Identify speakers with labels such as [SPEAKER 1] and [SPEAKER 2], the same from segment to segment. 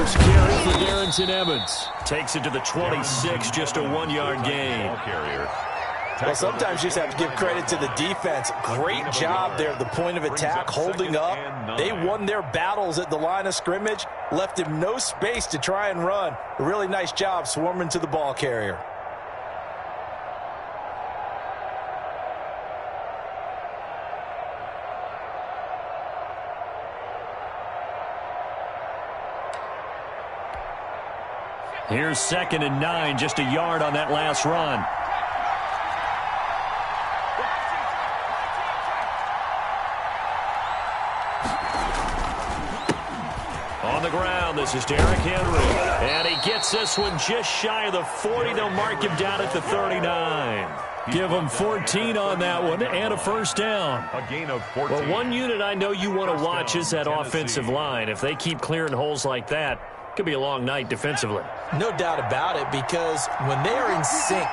[SPEAKER 1] first carry for Darrington Evans. Takes it to the 26, just a 1-yard gain.
[SPEAKER 2] Well, sometimes you just have to give credit to the defense. Great job there at the point of attack, holding up. They won their battles at the line of scrimmage, left him no space to try and run. A really nice job swarming to the ball carrier.
[SPEAKER 1] Here's 2nd and 9, just a yard on that last run. On the ground, this is Derrick Henry. And he gets this one just shy of the 40. They'll mark him down at the 39. Give him 14 on that one and a first down.
[SPEAKER 3] A gain of 14.
[SPEAKER 1] Well, one unit I know you want to watch is that offensive line. If they keep clearing holes like that, could be a long night defensively.
[SPEAKER 2] No doubt about it, because when they are in sync,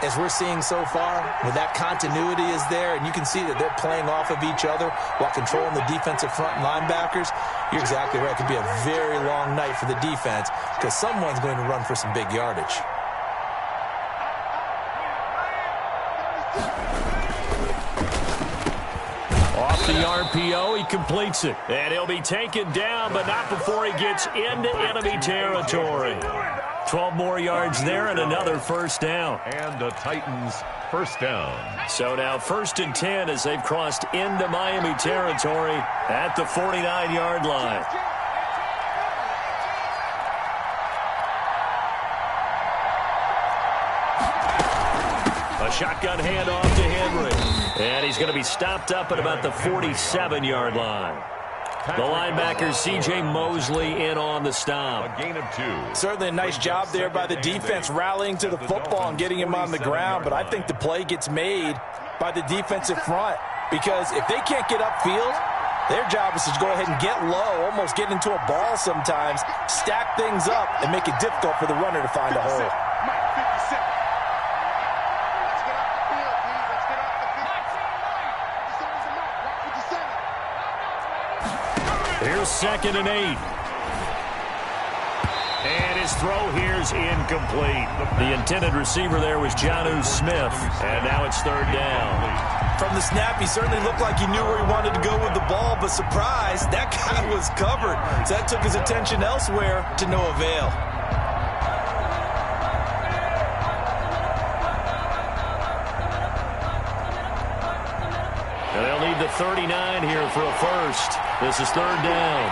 [SPEAKER 2] as we're seeing so far, when that continuity is there, and you can see that they're playing off of each other while controlling the defensive front linebackers, you're exactly right. It could be a very long night for the defense because someone's going to run for some big yardage.
[SPEAKER 1] Off the RPO, he completes it. And he'll be taken down, but not before he gets into enemy territory. 12 more yards there and another first down.
[SPEAKER 3] And the Titans first down.
[SPEAKER 1] So now 1st and 10 as they've crossed into Miami territory at the 49-yard line. A shotgun handoff to Henry. And he's going to be stopped up at about the 47-yard line. The linebacker, C.J. Mosley, in on the stop.
[SPEAKER 3] A gain of 2.
[SPEAKER 2] Certainly a nice job there by the defense rallying to the football and getting him on the ground, but I think the play gets made by the defensive front because if they can't get upfield, their job is to go ahead and get low, almost get into a ball sometimes, stack things up, and make it difficult for the runner to find a hole.
[SPEAKER 1] Here's 2nd and 8. And his throw here's incomplete. The intended receiver there was Jonnu Smith. And now it's 3rd down.
[SPEAKER 2] From the snap, he certainly looked like he knew where he wanted to go with the ball, but surprise, that guy was covered. So that took his attention elsewhere to no avail.
[SPEAKER 1] And they'll need the 39 here for a first. This is 3rd down.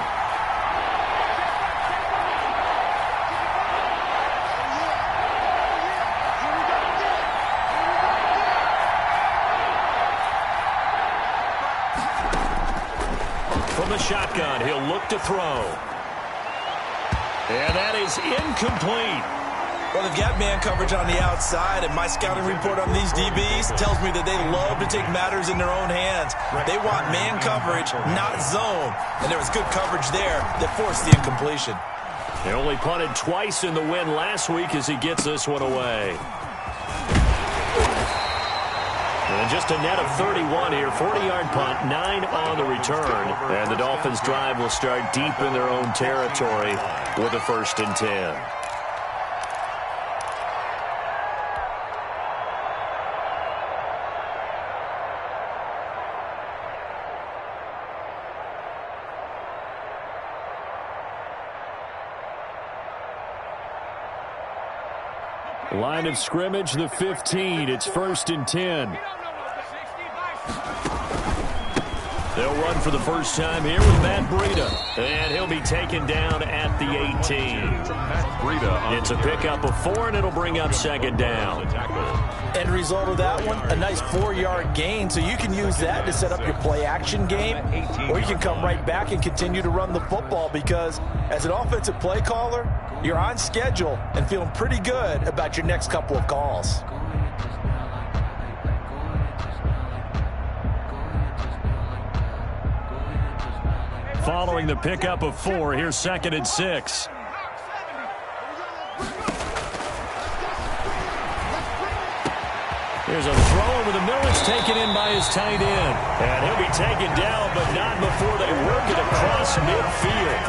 [SPEAKER 1] From the shotgun, he'll look to throw. And that is incomplete.
[SPEAKER 2] Well, they've got man coverage on the outside, and my scouting report on these DBs tells me that they love to take matters in their own hands. They want man coverage, not zone. And there was good coverage there that forced the incompletion.
[SPEAKER 1] They only punted twice in the win last week as he gets this one away. And just a net of 31 here, 40-yard punt, 9 on the return. And the Dolphins' drive will start deep in their own territory with a 1st and 10. Line of scrimmage, the 15. It's 1st and 10. They'll run for the first time here with Matt Breida. And he'll be taken down at the 18. It's a pickup of 4, and it'll bring up 2nd down.
[SPEAKER 2] End result of that one, a nice 4-yard gain. So you can use that to set up your play-action game, or you can come right back and continue to run the football because as an offensive play caller, you're on schedule and feeling pretty good about your next couple of calls.
[SPEAKER 1] Following the pickup of 4, here's 2nd and 6. Here's a throw over the middle. It's taken in by his tight end. And he'll be taken down, but not before they work it across midfield.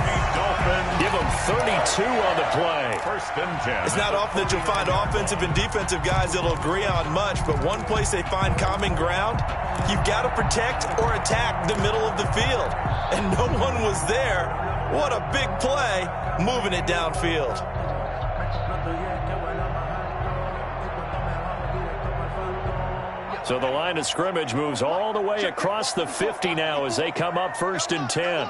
[SPEAKER 1] Give him 32 on the play.
[SPEAKER 3] First and 10.
[SPEAKER 2] It's not often that you'll find offensive and defensive guys that'll agree on much, but one place they find common ground, you've got to protect or attack the middle of the field. And no one was there. What a big play, moving it downfield.
[SPEAKER 1] So the line of scrimmage moves all the way across the 50 now as they come up first and 10.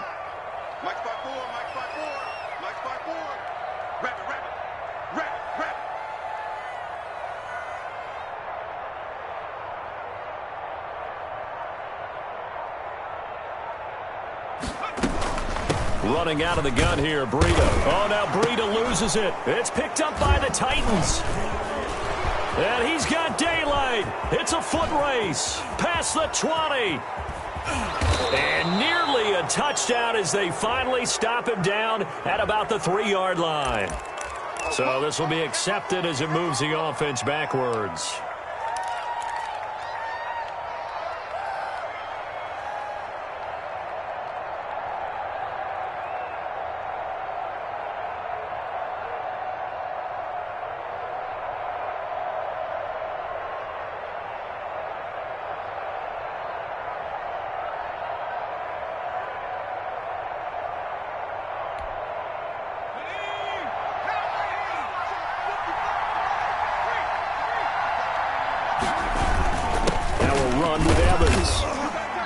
[SPEAKER 1] Running out of the gun here, Breida. Oh, now Breida loses it. It's picked up by the Titans. And he's got daylight. It's a foot race. Past the 20. And nearly a touchdown as they finally stop him down at about the 3-yard line. So this will be accepted as it moves the offense backwards.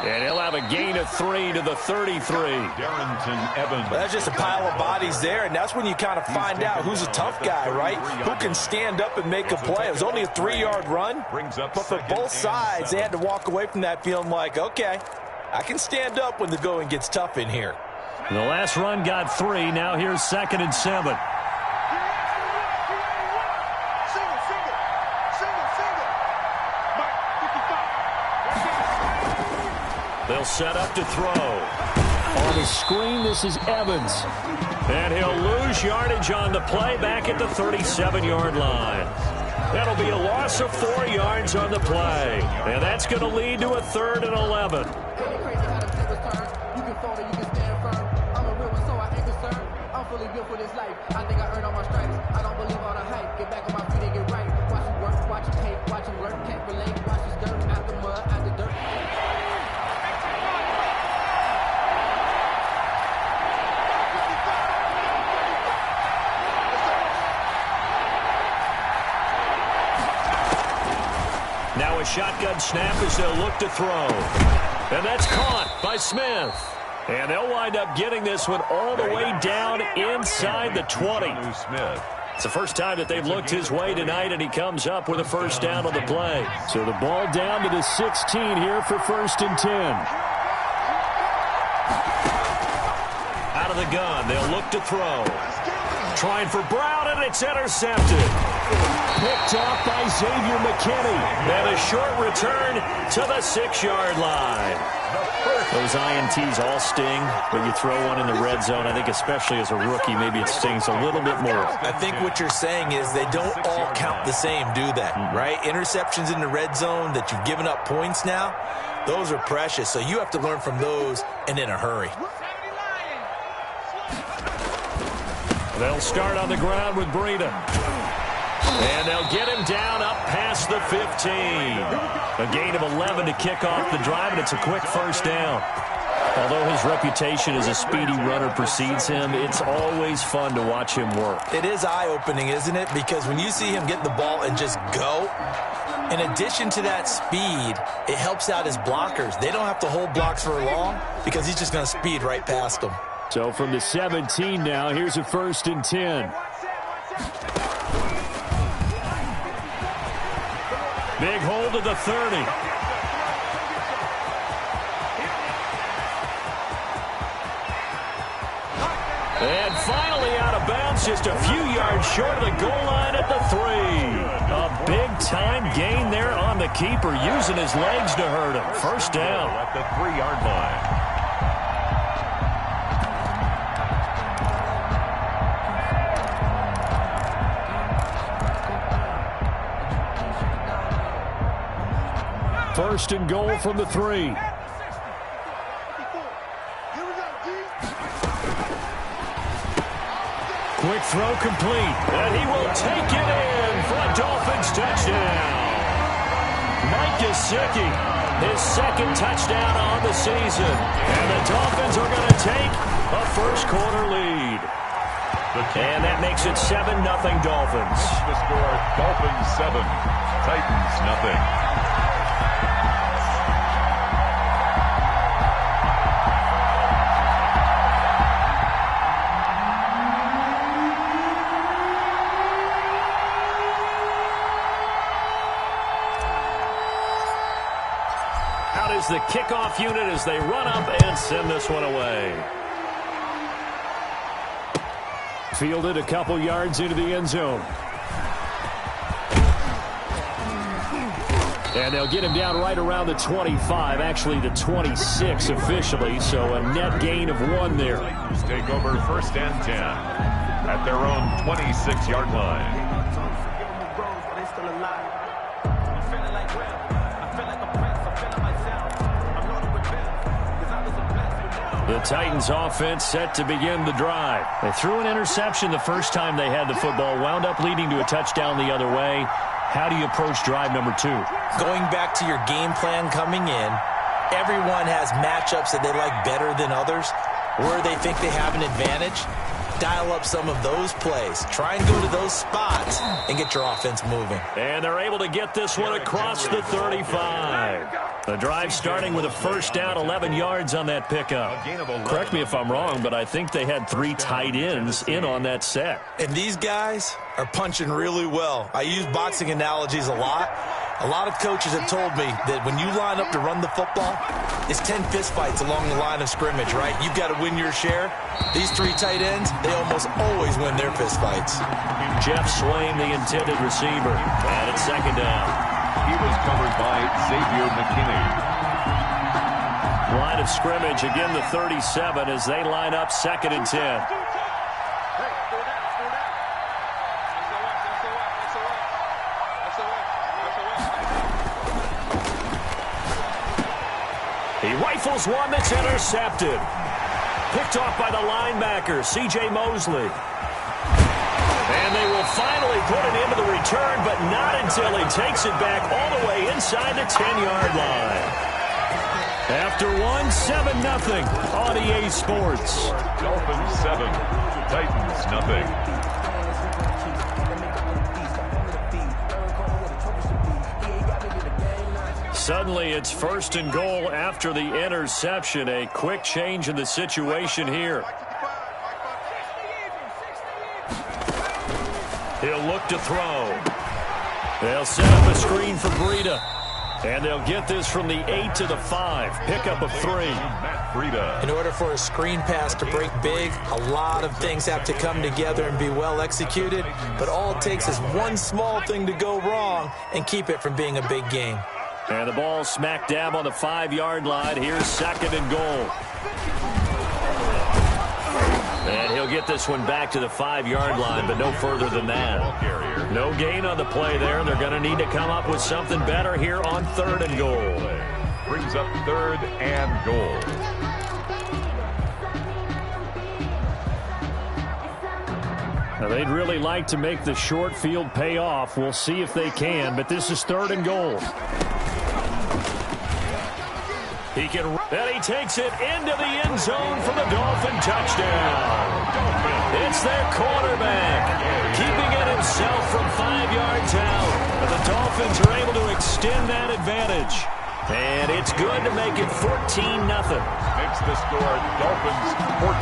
[SPEAKER 1] And he'll have a gain of 3 to the 33.
[SPEAKER 3] Darrington Evans.
[SPEAKER 2] Well, that's just a pile of bodies there, and that's when you kind of find out who's a tough guy, right? Who can stand up and make a play. It was only a 3-yard run, but for both sides, they had to walk away from that feeling like, okay, I can stand up when the going gets tough in here.
[SPEAKER 1] The last run got 3. Now here's 2nd and 7. They'll set up to throw. On the screen, this is Evans. And he'll lose yardage on the play back at the 37-yard line. That'll be a loss of 4 yards on the play. And that's going to lead to a 3rd and 11. Now a shotgun snap as they'll look to throw. And that's caught by Smith. And they'll wind up getting this one all the way down inside the 20. It's the first time that they've looked his way tonight, and he comes up with a first down on the play. So the ball down to the 16 here for 1st and 10. Out of the gun, they'll look to throw. Trying for Brown, and it's intercepted. Picked off by Xavier McKinney. And a short return to the 6-yard line. Those INTs all sting, but you throw one in the red zone, I think especially as a rookie, maybe it stings a little bit more.
[SPEAKER 2] I think what you're saying is they don't all count the same, do they? Right? Interceptions in the red zone that you've given up points now, those are precious. So you have to learn from those and in a hurry.
[SPEAKER 1] They'll start on the ground with Breida. And they'll get him down up past the 15. A gain of 11 to kick off the drive, and it's a quick first down. Although his reputation as a speedy runner precedes him, it's always fun to watch him work.
[SPEAKER 2] It is eye-opening, isn't it? Because when you see him get the ball and just go, in addition to that speed, it helps out his blockers. They don't have to hold blocks for long because he's just going to speed right past them.
[SPEAKER 1] So from the 17 now, here's a 1st and 10. Big hold to the 30. And finally out of bounds, just a few yards short of the goal line at the 3. A big-time gain there on the keeper, using his legs to hurt him. First down.
[SPEAKER 3] At the 3-yard line.
[SPEAKER 1] First and goal from the 3. Quick throw complete. And he will take it in for a Dolphins touchdown. Mike Gesicki, his second touchdown on the season. And the Dolphins are going to take a first-quarter lead. And that makes it 7-0 Dolphins.
[SPEAKER 3] The score, Dolphins 7, Titans 0.
[SPEAKER 1] Out is the kickoff unit as they run up and send this one away. Fielded a couple yards into the end zone. And they'll get him down right around the 25, actually the 26 officially, so a net gain of 1 there.
[SPEAKER 3] Titans take over first and 10 at their own 26-yard line.
[SPEAKER 1] The Titans offense set to begin the drive. They threw an interception the first time they had the football, wound up leading to a touchdown the other way. How do you approach drive number 2?
[SPEAKER 2] Going back to your game plan coming in, everyone has matchups that they like better than others, where they think they have an advantage. Dial up some of those plays. Try and go to those spots and get your offense moving.
[SPEAKER 1] And they're able to get this one across the 35. The drive starting with a first down, 11 yards on that pickup. Correct me if I'm wrong, but I think they had 3 tight ends in on that set.
[SPEAKER 2] And these guys are punching really well. I use boxing analogies a lot. A lot of coaches have told me that when you line up to run the football, it's 10 fistfights along the line of scrimmage, right? You've got to win your share. These 3 tight ends, they almost always win their fistfights.
[SPEAKER 1] Jeff Swain, the intended receiver. And it's second down.
[SPEAKER 3] He was covered by Xavier McKinney.
[SPEAKER 1] Line of scrimmage, again the 37 as they line up second and 10. He rifles one that's intercepted. Picked off by the linebacker, C.J. Mosley. And they will finally put it into the return, but not until he takes it back all the way inside the 10-yard line. After 7-0 on EA Sports.
[SPEAKER 3] Dolphins 7, Titans 0.
[SPEAKER 1] Suddenly, it's first and goal after the interception. A quick change in the situation here. He'll look to throw. They'll set up a screen for Breida. And they'll get this from the 8 to the 5. Pickup of 3.
[SPEAKER 2] In order for a screen pass to break big, a lot of things have to come together and be well executed. But all it takes is one small thing to go wrong and keep it from being a big game.
[SPEAKER 1] And the ball smack dab on the 5-yard line. Here's second and goal. And he'll get this one back to the 5-yard line, but no further than that. No gain on the play there. They're going to need to come up with something better here on third and goal.
[SPEAKER 3] Brings up third and goal.
[SPEAKER 1] Now, they'd really like to make the short field pay off. We'll see if they can, but this is third and goal. He takes it into the end zone for the Dolphin touchdown. It's their quarterback, keeping it himself from 5 yards out. And the Dolphins are able to extend that advantage. And it's good to make it 14-0.
[SPEAKER 3] Makes the score Dolphins 14,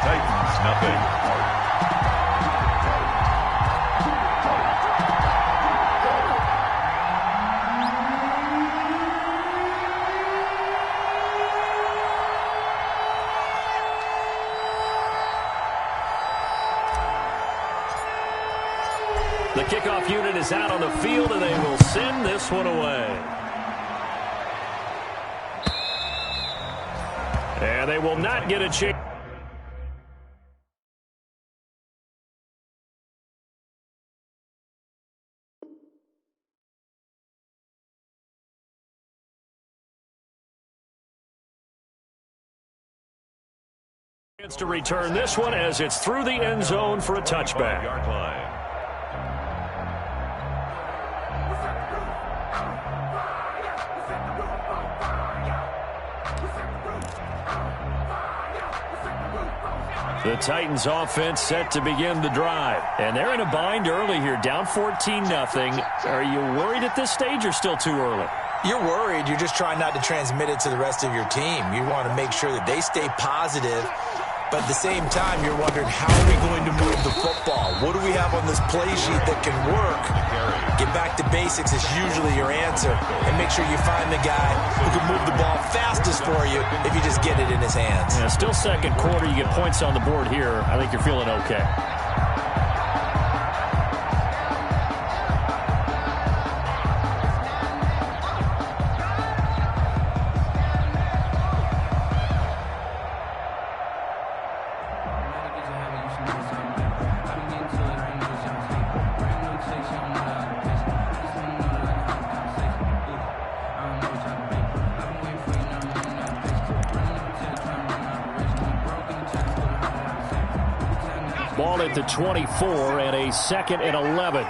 [SPEAKER 3] Titans 0.
[SPEAKER 1] The kickoff unit is out on the field, and they will send this one away. And they will not get a chance. To return this one as it's through the end zone for a touchback.
[SPEAKER 3] Yard line.
[SPEAKER 1] The Titans offense set to begin the drive. And they're in a bind early here, down 14-0. Are you worried at this stage or still too early?
[SPEAKER 2] You're worried. You're just trying not to transmit it to the rest of your team. You want to make sure that they stay positive. But at the same time, you're wondering, how are we going to move the football? What do we have on this play sheet that can work? Get back to basics is usually your answer. And make sure you find the guy who can move the ball fastest for you if you just get it in his hands.
[SPEAKER 1] Yeah, still second quarter. You get points on the board here. I think you're feeling okay. Ball at the 24 and a 2nd and 11.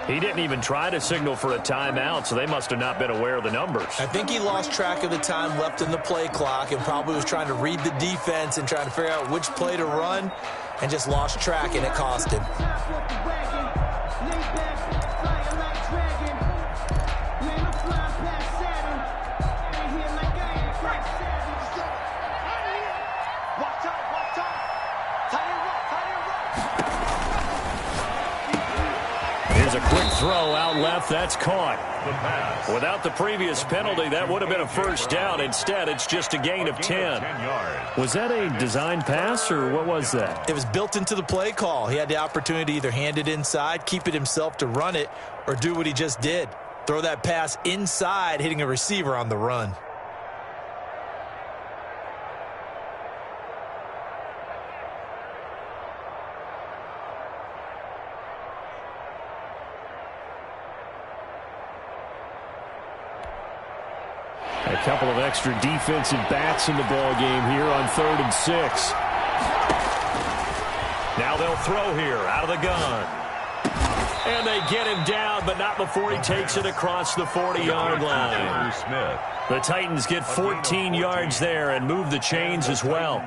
[SPEAKER 1] He didn't even try to signal for a timeout, so they must have not been aware of the numbers.
[SPEAKER 2] I think he lost track of the time left in the play clock and probably was trying to read the defense and trying to figure out which play to run and just lost track, and it cost him.
[SPEAKER 1] Here's a quick throw out left. That's caught. Without the previous penalty, that would have been a first down. Instead, it's just a gain of 10. Was that a design pass, or what was that?
[SPEAKER 2] It was built into the play call. He had the opportunity to either hand it inside, keep it himself to run it, or do what he just did. Throw that pass inside, hitting a receiver on the run.
[SPEAKER 1] A couple of extra defensive backs in the ball game here on 3rd and 6. Now they'll throw here out of the gun. And they get him down, but not before he takes it across the 40-yard line. The Titans get 14 yards there and move the chains as well.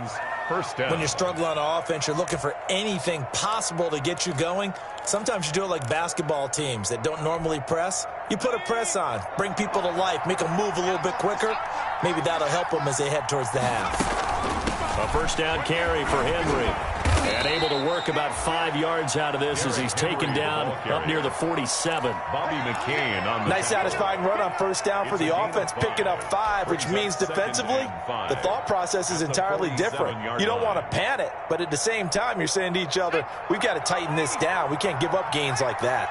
[SPEAKER 3] First down.
[SPEAKER 2] When you're struggling on offense, you're looking for anything possible to get you going. Sometimes you do it like basketball teams that don't normally press. You put a press on, bring people to life, make them move a little bit quicker. Maybe that'll help them as they head towards the half.
[SPEAKER 1] A first down carry for Henry. And able to work about 5 yards out of this as he's taken down up near the 47.
[SPEAKER 3] Bobby McCain on the
[SPEAKER 2] nice satisfying run on first down for the offense, picking up 5, which means defensively, the thought process is entirely different. You don't want to panic, but at the same time, you're saying to each other, we've got to tighten this down. We can't give up gains like that.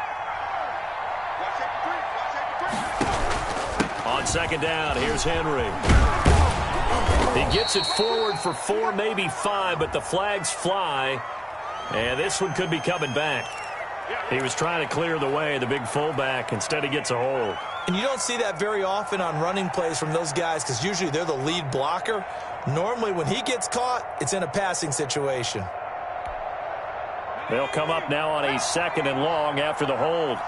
[SPEAKER 1] On second down, here's Henry. He gets it forward for 4, maybe 5, but the flags fly. And this one could be coming back. He was trying to clear the way, the big fullback. Instead, he gets a hold.
[SPEAKER 2] And you don't see that very often on running plays from those guys because usually they're the lead blocker. Normally, when he gets caught, it's in a passing situation.
[SPEAKER 1] They'll come up now on a 2nd and long after the hold.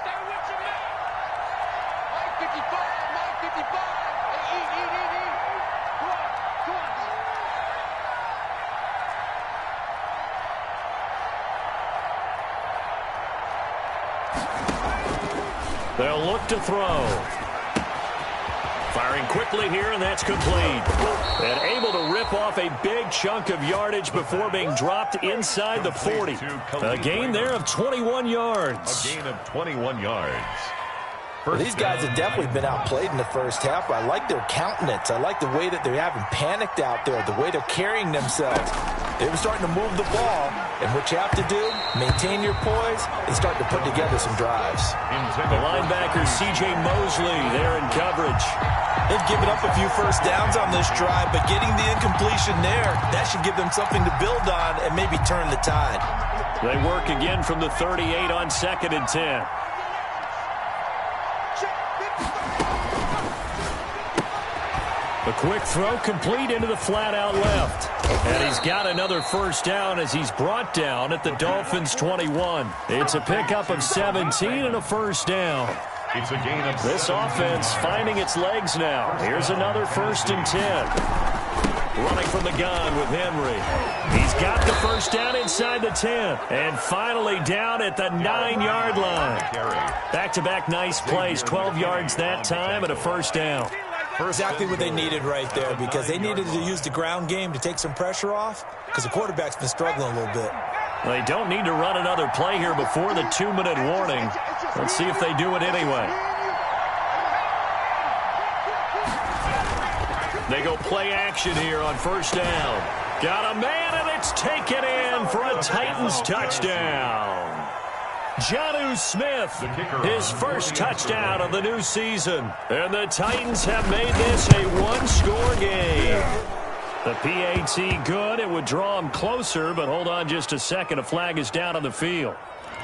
[SPEAKER 1] They'll look to throw. Firing quickly here, and that's complete. And able to rip off a big chunk of yardage before being dropped inside the 40. A gain there of 21 yards.
[SPEAKER 3] A gain of 21 yards.
[SPEAKER 2] Well, these guys have definitely been outplayed in the first half. I like their countenance. I like the way that they haven't panicked out there, the way they're carrying themselves. They've been starting to move the ball, and what you have to do, maintain your poise and start to put together some drives.
[SPEAKER 1] The linebacker, C.J. Mosley, there in coverage.
[SPEAKER 2] They've given up a few first downs on this drive, but getting the incompletion there, that should give them something to build on and maybe turn the tide.
[SPEAKER 1] They work again from the 38 on 2nd and 10. A quick throw complete into the flat out left. And he's got another first down as he's brought down at the Dolphins' 21. It's a pickup of 17 and a first down.
[SPEAKER 3] It's a gain of
[SPEAKER 1] this offense finding its legs now. Here's another 1st and 10. Running from the gun with Henry. He's got the first down inside the 10. And finally down at the 9-yard line. Back-to-back nice plays. 12 yards that time and a first down.
[SPEAKER 2] Exactly what they needed right there, because they needed to use the ground game to take some pressure off, because the quarterback's been struggling a little bit.
[SPEAKER 1] They don't need to run another play here before the 2-minute warning. Let's see if they do it anyway. They go play action here on first down. Got a man, and it's taken in for a Titans touchdown. Jonnu Smith, his first touchdown of the new season. And the Titans have made this a one-score game. The PAT good. It would draw them closer, but hold on just a second. A flag is down on the field.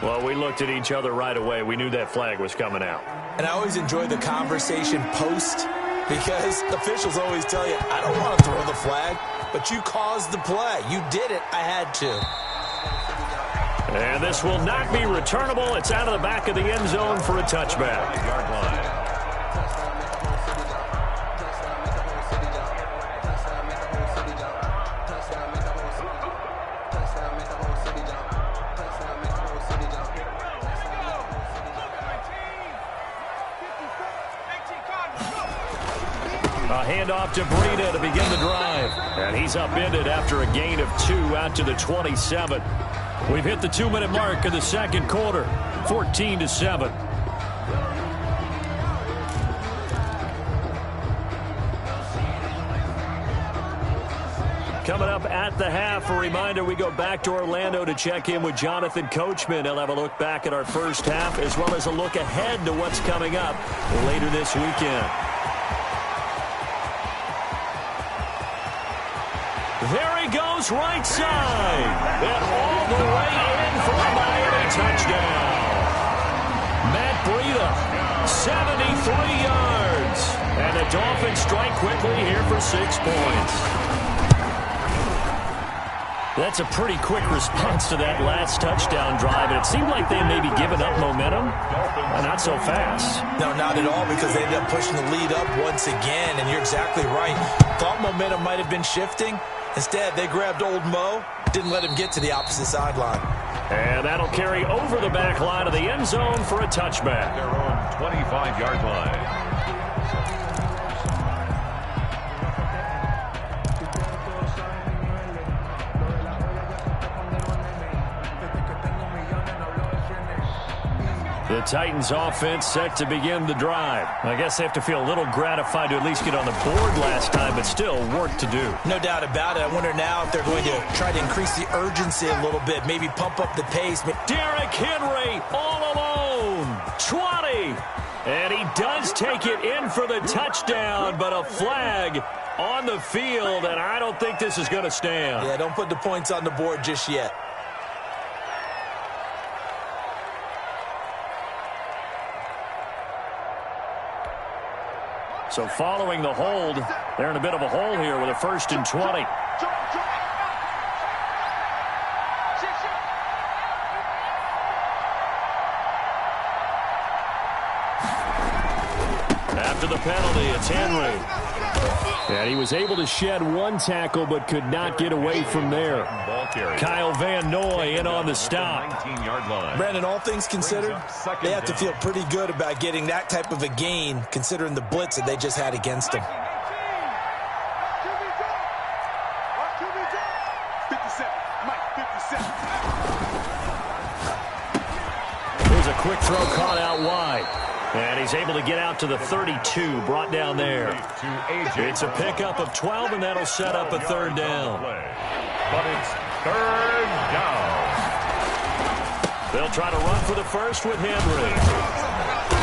[SPEAKER 1] Well, we looked at each other right away. We knew that flag was coming out.
[SPEAKER 2] And I always enjoy the conversation post, because officials always tell you, I don't want to throw the flag, but you caused the play. You did it. I had to.
[SPEAKER 1] And this will not be returnable. It's out of the back of the end zone for a touchback. A handoff to Breida to begin the drive. And he's upended after a gain of 2 out to the 27. We've hit the 2-minute mark of the second quarter, 14-7. Coming up at the half, a reminder, we go back to Orlando to check in with Jonathan Coachman. He'll have a look back at our first half, as well as a look ahead to what's coming up later this weekend. There he goes, right side. And all the way in for a Miami touchdown. Matt Breida, 73 yards. And the Dolphins strike quickly here for 6 points. That's a pretty quick response to that last touchdown drive. And it seemed like they maybe given up momentum. Not so fast.
[SPEAKER 2] No, not at all, because they ended up pushing the lead up once again. And you're exactly right. Thought momentum might have been shifting. Instead, they grabbed old Mo, didn't let him get to the opposite sideline.
[SPEAKER 1] And that'll carry over the back line of the end zone for a touchback.
[SPEAKER 3] Their own 25-yard line.
[SPEAKER 1] The Titans offense set to begin the drive. I guess they have to feel a little gratified to at least get on the board last time, but still work to do.
[SPEAKER 2] No doubt about it. I wonder now if they're going to try to increase the urgency a little bit, maybe pump up the pace.
[SPEAKER 1] Derrick Henry all alone. 20. And he does take it in for the touchdown, but a flag on the field, and I don't think this is going to stand.
[SPEAKER 2] Yeah, don't put the points on the board just yet.
[SPEAKER 1] So following the hold, they're in a bit of a hole here with a 1st and 20. After the penalty, it's Henry. And he was able to shed one tackle but could not get away from there. Kyle Van Noy in on the stop.
[SPEAKER 2] Brandon, all things considered, they have to feel pretty good about getting that type of a gain considering the blitz that they just had against them.
[SPEAKER 1] Here's a quick throw caught out wide. And he's able to get out to the 32, brought down there. It's a pickup of 12, and that'll set up a 3rd down.
[SPEAKER 3] But it's 3rd down.
[SPEAKER 1] They'll try to run for the first with Henry.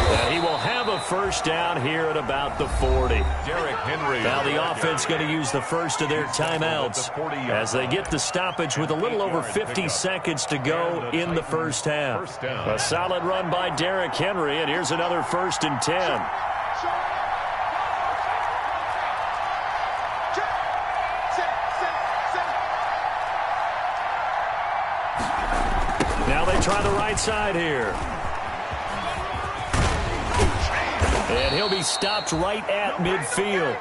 [SPEAKER 1] And he will have a first down here at about the 40.
[SPEAKER 3] Derrick Henry.
[SPEAKER 1] Now the offense going to use the first of their timeouts as they get the stoppage with a little over 50 seconds to go in the first half. A solid run by Derrick Henry, and here's another 1st and 10. Now they try the right side here. And he'll be stopped right at midfield.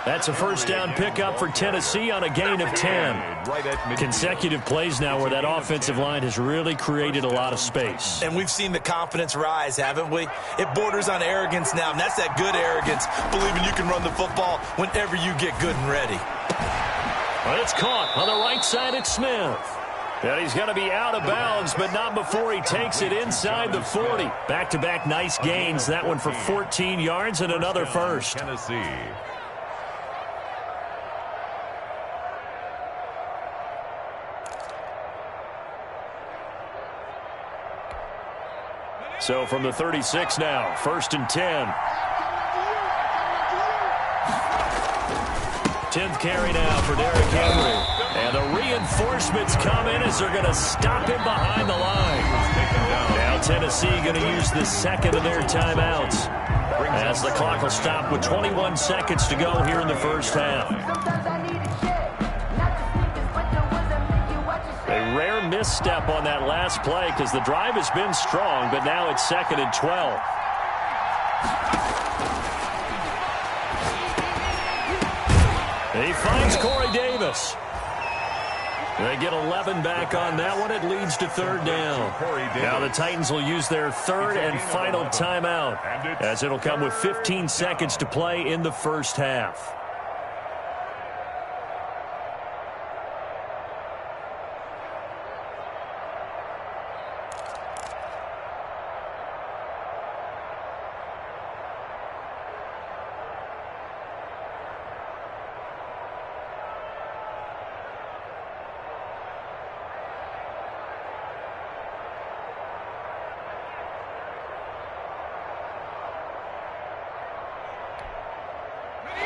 [SPEAKER 1] That's a first down pickup for Tennessee on a gain of 10. Consecutive plays now where that offensive line has really created a lot of space.
[SPEAKER 2] And we've seen the confidence rise, haven't we? It borders on arrogance now, and that's that good arrogance, believing you can run the football whenever you get good and ready.
[SPEAKER 1] Well, it's caught on the right side at Smith. And he's going to be out of bounds, but not before he takes it inside the 40. Back-to-back nice gains. That one for 14 yards and another first.
[SPEAKER 3] Tennessee.
[SPEAKER 1] So from the 36 now, 1st and 10. 10th carry now for Derrick Henry. And the reinforcements come in as they're going to stop him behind the line. Now Tennessee going to use the second of their timeouts as the clock will stop with 21 seconds to go here in the first half. A rare misstep on that last play because the drive has been strong, but now it's 2nd and 12. He finds Corey Davis. They get 11 back on that one. It leads to 3rd down. Now the Titans will use their 3rd and final timeout as it'll come with 15 seconds to play in the first half.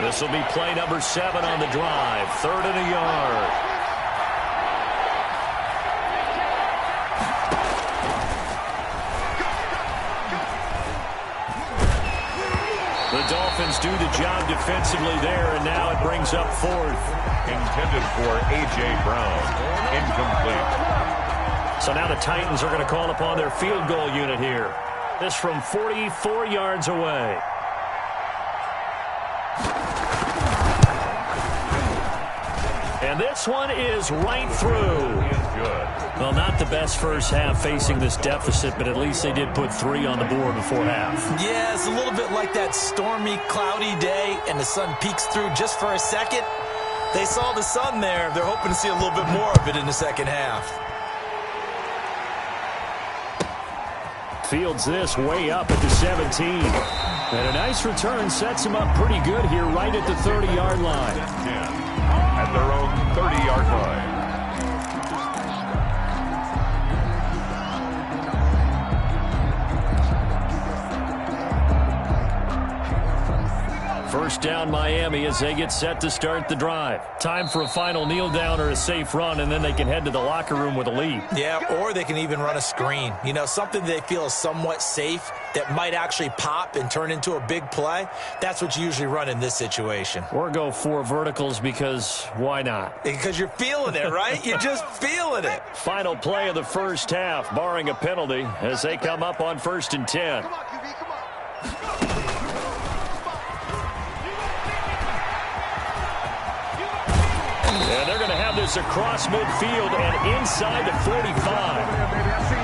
[SPEAKER 1] This will be play number 7 on the drive. 3rd and a yard. The Dolphins do the job defensively there, and now it brings up 4th.
[SPEAKER 3] Intended for A.J. Brown. Incomplete.
[SPEAKER 1] So now the Titans are going to call upon their field goal unit here. This from 44 yards away. And this one is right through. Well, not the best first half facing this deficit, but at least they did put 3 on the board before half.
[SPEAKER 2] Yeah, it's a little bit like that stormy, cloudy day, and the sun peeks through just for a second. They saw the sun there. They're hoping to see a little bit more of it in the second half.
[SPEAKER 1] Fields this way up at the 17. And a nice return sets him up pretty good here right at the 30-yard line.
[SPEAKER 3] At their own 30-yard line.
[SPEAKER 1] First down Miami as they get set to start the drive. Time for a final kneel down or a safe run, and then they can head to the locker room with a lead.
[SPEAKER 2] Yeah, or they can even run a screen. You know, something they feel is somewhat safe that might actually pop and turn into a big play. That's what you usually run in this situation.
[SPEAKER 1] Or go 4 verticals because why not?
[SPEAKER 2] Because you're feeling it, right? You're just feeling it.
[SPEAKER 1] Final play of the first half, barring a penalty, as they come up on 1st and 10. And they're going to have this across midfield and inside the 45.